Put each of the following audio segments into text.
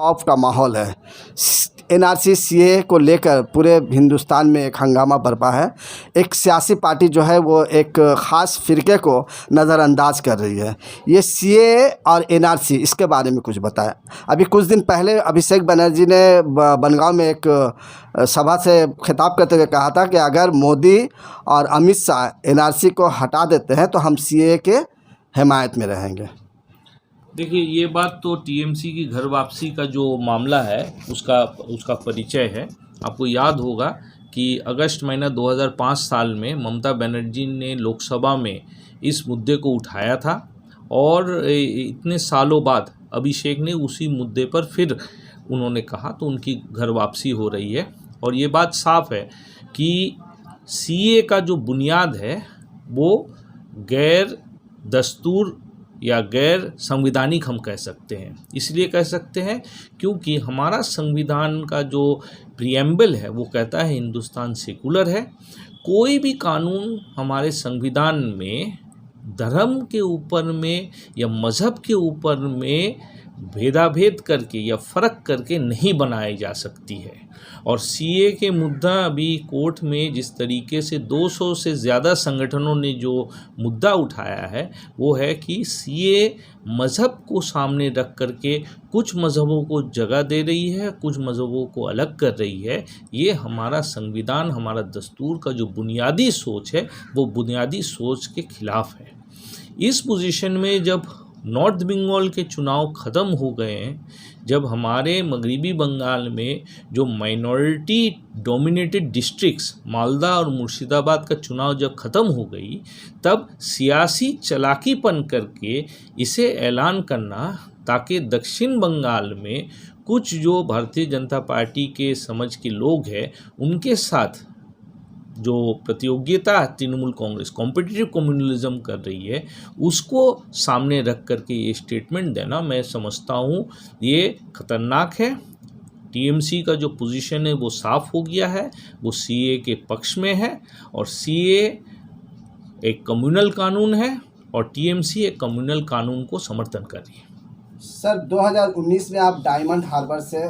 खौफ का माहौल है। एनआरसी सीए को लेकर पूरे हिंदुस्तान में एक हंगामा बरपा है। एक सियासी पार्टी जो है वो एक ख़ास फ़िरके को नज़रअंदाज कर रही है। ये सीए और एनआरसी, इसके बारे में कुछ बताएं। अभी कुछ दिन पहले अभिषेक बनर्जी ने बनगांव में एक सभा से खिताब करते हुए कहा था कि अगर मोदी और अमित शाह एनआरसी को हटा देते हैं तो हम सीए के हिमायत में रहेंगे। देखिए, ये बात तो टीएमसी की घर वापसी का जो मामला है उसका परिचय है। आपको याद होगा कि अगस्त महीना 2005 साल में ममता बनर्जी ने लोकसभा में इस मुद्दे को उठाया था और इतने सालों बाद अभिषेक ने उसी मुद्दे पर फिर उन्होंने कहा, तो उनकी घर वापसी हो रही है। और ये बात साफ है कि सीए का जो बुनियाद है वो गैर दस्तूर या गैर संविधानिक हम कह सकते हैं। इसलिए कह सकते हैं क्योंकि हमारा संविधान का जो प्रीएम्बल है वो कहता है हिंदुस्तान सेकुलर है। कोई भी कानून हमारे संविधान में धर्म के ऊपर में या मज़हब के ऊपर में भेदाभेद करके या फ़र्क करके नहीं बनाई जा सकती है। और सीए के मुद्दा अभी कोर्ट में जिस तरीके से 200 से ज़्यादा संगठनों ने जो मुद्दा उठाया है वो है कि सीए मज़हब को सामने रख करके कुछ मज़हबों को जगह दे रही है, कुछ मज़हबों को अलग कर रही है। ये हमारा संविधान, हमारा दस्तूर का जो बुनियादी सोच है वो बुनियादी सोच के खिलाफ़ है। इस पोजीशन में जब नॉर्थ बंगाल के चुनाव ख़त्म हो गए हैं, जब हमारे मगरिबी बंगाल में जो माइनॉरिटी डोमिनेटेड डिस्ट्रिक्ट्स मालदा और मुर्शिदाबाद का चुनाव जब ख़त्म हो गई, तब सियासी चालाकीपन करके इसे ऐलान करना ताकि दक्षिण बंगाल में कुछ जो भारतीय जनता पार्टी के समझ के लोग हैं उनके साथ जो प्रतियोगिता तृणमूल कांग्रेस कॉम्पिटिटिव कम्युनलिज्म कर रही है उसको सामने रख करके ये स्टेटमेंट देना, मैं समझता हूँ ये खतरनाक है। टीएमसी का जो पोजीशन है वो साफ हो गया है, वो सीए के पक्ष में है और सीए एक कम्युनल कानून है और टीएमसी एक कम्युनल कानून को समर्थन कर रही है। सर, 2019 में आप डायमंड हार्बर से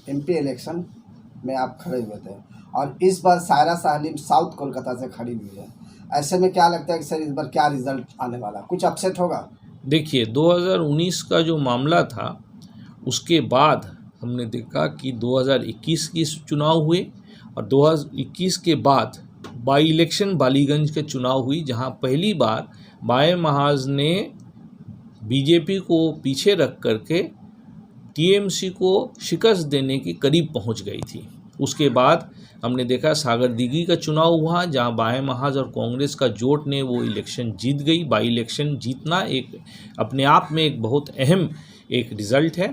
एमपी इलेक्शन में आप खड़े हुए थे और इस बार सायरा साहनी साउथ कोलकाता से खड़ी हुई है। ऐसे में क्या लगता है कि सर इस बार क्या रिजल्ट आने वाला, कुछ अपसेट होगा? देखिए, 2019 का जो मामला था उसके बाद हमने देखा कि 2021 की चुनाव हुए और 2021 के बाद बाई इलेक्शन बालीगंज के चुनाव हुई, जहां पहली बार बाएं महाज ने बीजेपी को पीछे रख करके टीएमसी को शिकस्त देने के करीब पहुंच गई थी। उसके बाद हमने देखा सागर दिघी का चुनाव हुआ, जहां बाएं महाज और कांग्रेस का जोट ने वो इलेक्शन जीत गई। बाई इलेक्शन जीतना एक अपने आप में एक बहुत अहम एक रिज़ल्ट है।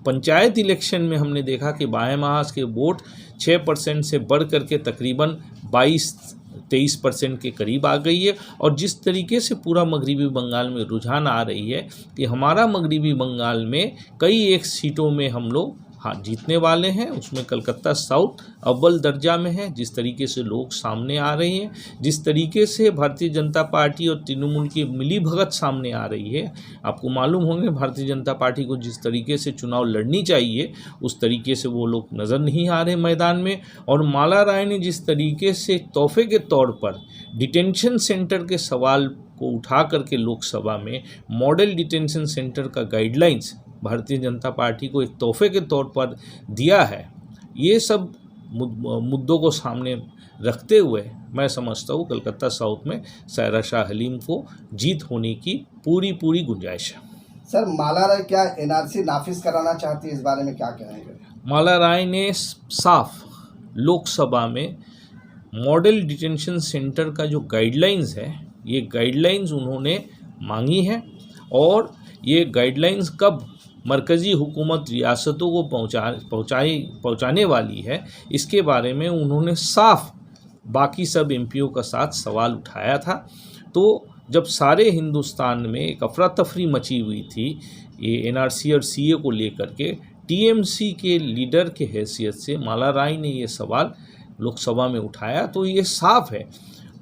पंचायत इलेक्शन में हमने देखा कि बाएं महाज के वोट 6% से बढ़ करके तकरीबन 22-23% के करीब आ गई है। और जिस तरीके से पूरा मगरिबी बंगाल में रुझान आ रही है कि हमारा मगरिबी बंगाल में कई एक सीटों में हम लोग जीतने वाले हैं, उसमें कलकत्ता साउथ अव्वल दर्जा में है। जिस तरीके से लोग सामने आ रहे हैं, जिस तरीके से भारतीय जनता पार्टी और तृणमूल की मिली भगत सामने आ रही है, आपको मालूम होंगे भारतीय जनता पार्टी को जिस तरीके से चुनाव लड़नी चाहिए उस तरीके से वो लोग नज़र नहीं आ रहे मैदान में। और माला राय ने जिस तरीके से तोहफे के तौर पर डिटेंशन सेंटर के सवाल को उठा करके लोकसभा में मॉडल डिटेंशन सेंटर का गाइडलाइंस भारतीय जनता पार्टी को एक तोहफे के तौर पर दिया है, ये सब मुद्दों को सामने रखते हुए मैं समझता हूँ कलकत्ता साउथ में सायरा शाह हलीम को जीत होने की पूरी गुंजाइश है। सर, माला राय क्या एनआरसी नाफिज कराना चाहती है, इस बारे में क्या कहेंगे? माला राय ने साफ लोकसभा में मॉडल डिटेंशन सेंटर का जो गाइडलाइंस है, ये गाइडलाइंस उन्होंने मांगी है और ये गाइडलाइंस कब मरकज़ी हुकूमत रियासतों को पहुँचाने वाली है, इसके बारे में उन्होंने साफ बाकी सब एमपीओ का साथ सवाल उठाया था। तो जब सारे हिंदुस्तान में एक अफरा तफरी मची हुई थी ये एनआरसी और सीए को लेकर के, टीएमसी के लीडर के हैसियत से माला राय ने ये सवाल लोकसभा में उठाया, तो ये साफ है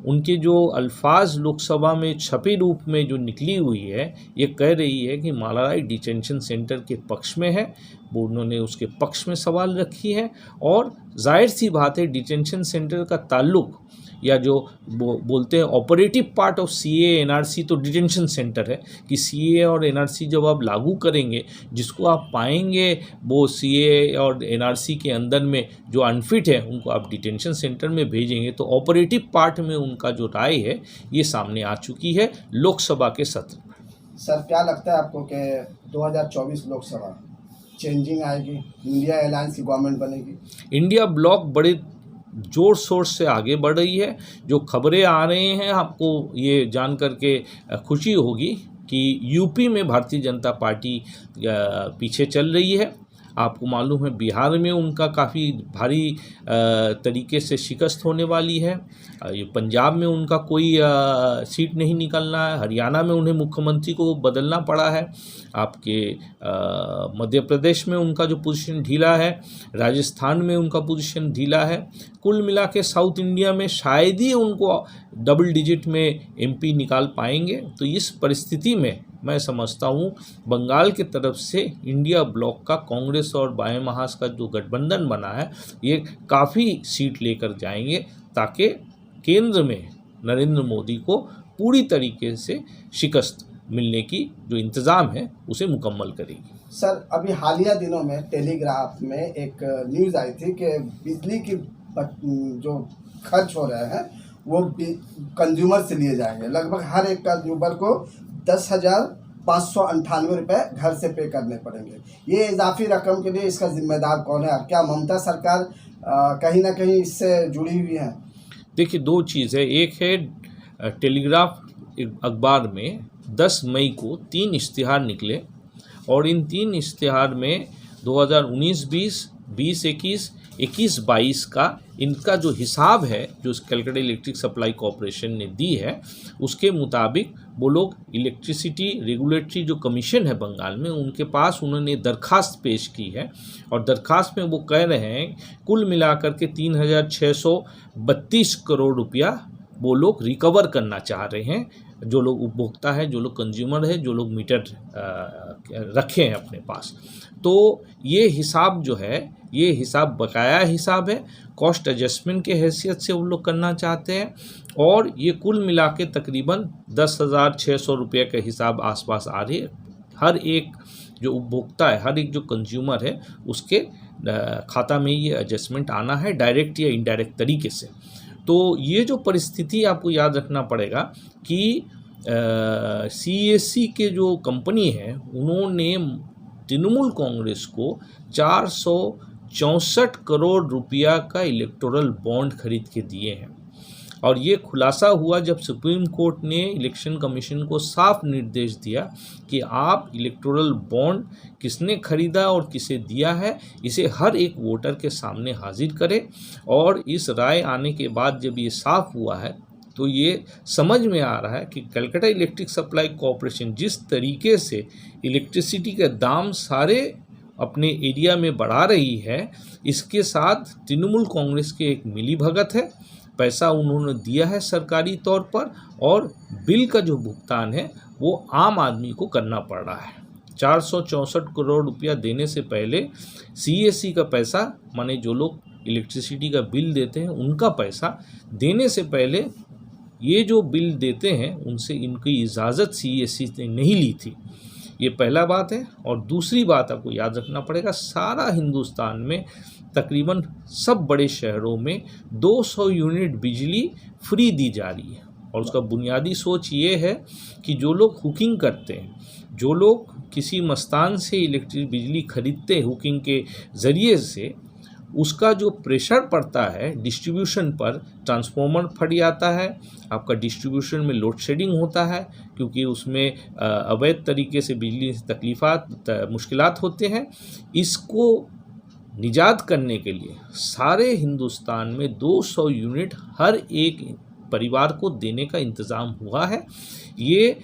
उनके जो अल्फाज लोकसभा में छपे रूप में जो निकली हुई है, ये कह रही है कि मालाराय डिटेंशन सेंटर के पक्ष में है, वो उन्होंने उसके पक्ष में सवाल रखी है। और जाहिर सी बात है, डिटेंशन सेंटर का ताल्लुक या जो बोलते हैं operative part of CA NRC तो डिटेंशन सेंटर है कि सीए और एनआरसी जब आप लागू करेंगे, जिसको आप पाएंगे वो सीए और एनआरसी के अंदर में जो अनफिट है उनको आप डिटेंशन सेंटर में भेजेंगे। तो ऑपरेटिव पार्ट में उनका जो राय है ये सामने आ चुकी है लोकसभा के सत्र में। सर क्या लगता है आपको कि 2024 लोकसभा चेंजिंग आएगी, इंडिया अलायंस की गवर्नमेंट बनेगी? इंडिया ब्लॉक बड़े जोर शोर से आगे बढ़ रही है। जो खबरें आ रही हैं, आपको ये जान करके खुशी होगी कि यूपी में भारतीय जनता पार्टी पीछे चल रही है। आपको मालूम है बिहार में उनका काफ़ी भारी तरीके से शिकस्त होने वाली है। ये पंजाब में उनका कोई सीट नहीं निकलना है। हरियाणा में उन्हें मुख्यमंत्री को बदलना पड़ा है। आपके मध्य प्रदेश में उनका जो पोजीशन ढीला है, राजस्थान में उनका पोजीशन ढीला है। कुल मिला के साउथ इंडिया में शायद ही उनको डबल डिजिट में एमपी निकाल पाएंगे। तो इस परिस्थिति में मैं समझता हूँ बंगाल की तरफ से इंडिया ब्लॉक का कांग्रेस और बाएं महास का जो गठबंधन बना है ये काफ़ी सीट लेकर जाएंगे, ताकि केंद्र में नरेंद्र मोदी को पूरी तरीके से शिकस्त मिलने की जो इंतज़ाम है उसे मुकम्मल करेगी। सर अभी हालिया दिनों में टेलीग्राफ में एक न्यूज़ आई थी कि बिजली की जो खर्च हो रहे हैं वो कंज्यूमर से लिए जाएंगे। लगभग हर एक कंज्यूमर को 10,598 रुपये घर से पे करने पड़ेंगे। ये इजाफी रकम के लिए इसका जिम्मेदार कौन है? क्या ममता सरकार कहीं ना कहीं इससे जुड़ी हुई है? देखिए, दो चीज़ है। एक है टेलीग्राफ अखबार में 10 मई को 3 इश्तिहार निकले और इन 3 इश्तिहार में 2019-20, 20-21, 21-22 का इनका जो हिसाब है जो कलकत्ता इलेक्ट्रिक सप्लाई कॉरपोरेशन ने दी है, उसके मुताबिक वो लोग इलेक्ट्रिसिटी रेगुलेटरी जो कमीशन है बंगाल में, उनके पास उन्होंने दरखास्त पेश की है और दरखास्त में वो कह रहे हैं कुल मिलाकर के 3,632 करोड़ रुपया वो लोग रिकवर करना चाह रहे हैं। जो लोग उपभोक्ता है, जो लोग कंज्यूमर है, जो लोग मीटर रखे हैं अपने पास। तो ये हिसाब जो है, ये हिसाब बकाया हिसाब है, कॉस्ट एडजस्टमेंट के हैसियत से वो लोग करना चाहते हैं और ये कुल मिला के तकरीबन 10,600 रुपये का हिसाब आसपास आ रही है। हर एक जो उपभोक्ता है, हर एक जो कंज्यूमर है, उसके खाता में ये एडजस्टमेंट आना है डायरेक्ट या इनडायरेक्ट तरीके से। तो ये जो परिस्थिति आपको याद रखना पड़ेगा कि CESC के जो कंपनी है उन्होंने तृणमूल कांग्रेस को 464 करोड़ रुपया का इलेक्टोरल बॉन्ड खरीद के दिए हैं। और ये खुलासा हुआ जब सुप्रीम कोर्ट ने इलेक्शन कमीशन को साफ निर्देश दिया कि आप इलेक्टोरल बॉन्ड किसने खरीदा और किसे दिया है इसे हर एक वोटर के सामने हाजिर करें। और इस राय आने के बाद जब ये साफ हुआ है तो ये समझ में आ रहा है कि कलकत्ता इलेक्ट्रिक सप्लाई कॉरपोरेशन जिस तरीके से इलेक्ट्रिसिटी के दाम सारे अपने एरिया में बढ़ा रही है, इसके साथ तृणमूल कांग्रेस के एक मिलीभगत है। पैसा उन्होंने दिया है सरकारी तौर पर और बिल का जो भुगतान है वो आम आदमी को करना पड़ रहा है। 464 करोड़ रुपया देने से पहले CESC का पैसा, माने जो लोग इलेक्ट्रिसिटी का बिल देते हैं उनका पैसा देने से पहले ये जो बिल देते हैं उनसे इनकी इजाज़त CESC ने नहीं ली थी। ये पहला बात है। और दूसरी बात आपको याद रखना पड़ेगा, सारा हिंदुस्तान में तकरीबन सब बड़े शहरों में 200 यूनिट बिजली फ्री दी जा रही है। और उसका बुनियादी सोच ये है कि जो लोग हुकिंग करते हैं, जो लोग किसी मस्तान से इलेक्ट्रिक बिजली खरीदते हैं हुकिंग के ज़रिए से, उसका जो प्रेशर पड़ता है डिस्ट्रीब्यूशन पर, ट्रांसफार्मर फट जाता है, आपका डिस्ट्रीब्यूशन में लोड शेडिंग होता है क्योंकि उसमें अवैध तरीके से बिजली से मुश्किलात होते हैं। इसको निजात करने के लिए सारे हिंदुस्तान में 200 यूनिट हर एक परिवार को देने का इंतज़ाम हुआ है। ये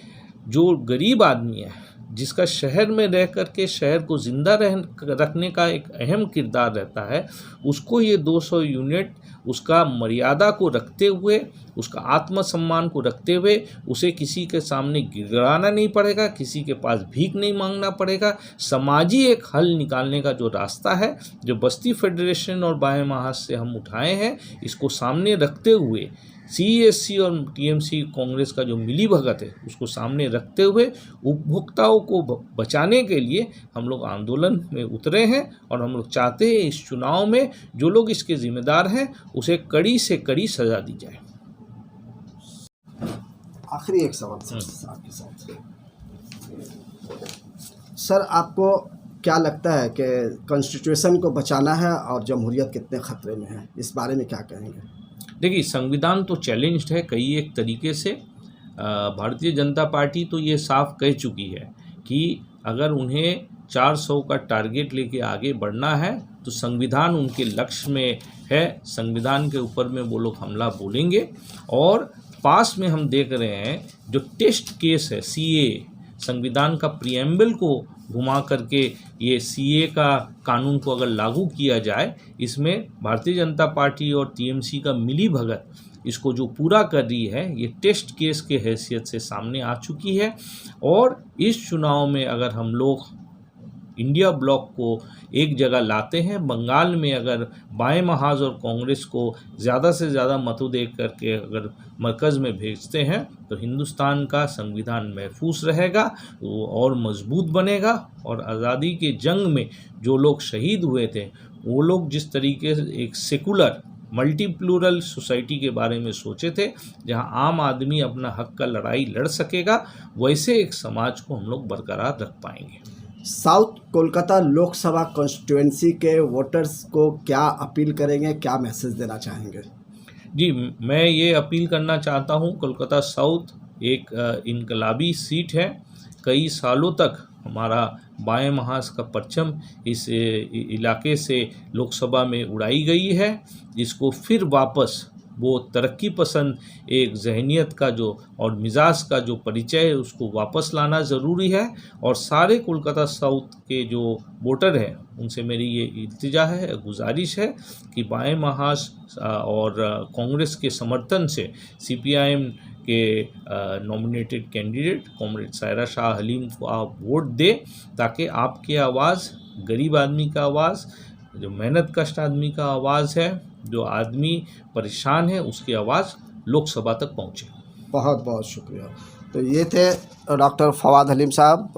जो गरीब आदमी है, जिसका शहर में रह कर के शहर को ज़िंदा रखने का एक अहम किरदार रहता है, उसको ये 200 यूनिट उसका मर्यादा को रखते हुए, उसका आत्मसम्मान को रखते हुए उसे किसी के सामने गिड़गिड़ाना नहीं पड़ेगा, किसी के पास भीख नहीं मांगना पड़ेगा। समाजी एक हल निकालने का जो रास्ता है, जो बस्ती फेडरेशन और बाएं महाज से हम उठाए हैं, इसको सामने रखते हुए CESC और TMC कांग्रेस का जो मिली भगत है, उसको सामने रखते हुए उपभोक्ताओं को बचाने के लिए हम लोग आंदोलन में उतरे हैं। और हम लोग चाहते हैं इस चुनाव में जो लोग इसके जिम्मेदार हैं उसे कड़ी से कड़ी सज़ा दी जाए। आखिरी एक सवाल सर आपके साथ। सर, आपको क्या लगता है कि कॉन्स्टिट्यूशन को बचाना है और जमहूरियत कितने खतरे में है, इस बारे में क्या कहेंगे? देखिए, संविधान तो चैलेंज्ड है कई एक तरीके से। भारतीय जनता पार्टी तो ये साफ कह चुकी है कि अगर उन्हें 400 का टारगेट लेके आगे बढ़ना है तो संविधान उनके लक्ष्य में है, संविधान के ऊपर में वो लोग हमला बोलेंगे। और पास में हम देख रहे हैं जो टेस्ट केस है CA, संविधान का प्रीएम्बल को घुमा करके ये CA का कानून को अगर लागू किया जाए, इसमें भारतीय जनता पार्टी और TMC का मिली भगत इसको जो पूरा कर रही है, ये टेस्ट केस के हैसियत से सामने आ चुकी है। और इस चुनाव में अगर हम लोग इंडिया ब्लॉक को एक जगह लाते हैं, बंगाल में अगर बाएं महाज और कांग्रेस को ज़्यादा से ज़्यादा मतों दे करके अगर मरकज़ में भेजते हैं, तो हिंदुस्तान का संविधान महफूज रहेगा, वो और मजबूत बनेगा। और आज़ादी के जंग में जो लोग शहीद हुए थे, वो लोग जिस तरीके से एक सेकुलर मल्टी प्लूरल सोसाइटी के बारे में सोचे थे, जहां आम आदमी अपना हक का लड़ाई लड़ सकेगा, वैसे एक समाज को हम लोग बरकरार रख पाएंगे। साउथ कोलकाता लोकसभा कॉन्स्टिट्यूएंसी के वोटर्स को क्या अपील करेंगे, क्या मैसेज देना चाहेंगे? जी, मैं ये अपील करना चाहता हूँ, कोलकाता साउथ एक इनकलाबी सीट है। कई सालों तक हमारा बाएं महाज का परचम इस इलाके से लोकसभा में उड़ाई गई है, जिसको फिर वापस वो तरक्की पसंद एक जहनीत का जो और मिजाज का जो परिचय है, उसको वापस लाना ज़रूरी है। और सारे कोलकाता साउथ के जो वोटर हैं, उनसे मेरी ये इल्तिजा है, गुजारिश है कि बाएं महाज और कांग्रेस के समर्थन से CPIM के nominated candidate comrade Saira Shah Halim को आप वोट दें, ताकि आपकी आवाज़, गरीब आदमी का आवाज़, जो मेहनत कष्ट आदमी का आवाज़ है, जो आदमी परेशान है, उसकी आवाज़ लोकसभा तक पहुँचे। बहुत बहुत शुक्रिया। तो ये थे डॉक्टर फवाद हलीम साहब,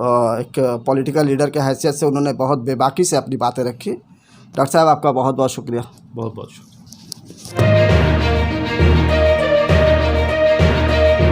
एक पॉलिटिकल लीडर के हैसियत से उन्होंने बहुत बेबाकी से अपनी बातें रखी। डॉक्टर साहब, आपका बहुत बहुत शुक्रिया। बहुत बहुत शुक्रिया।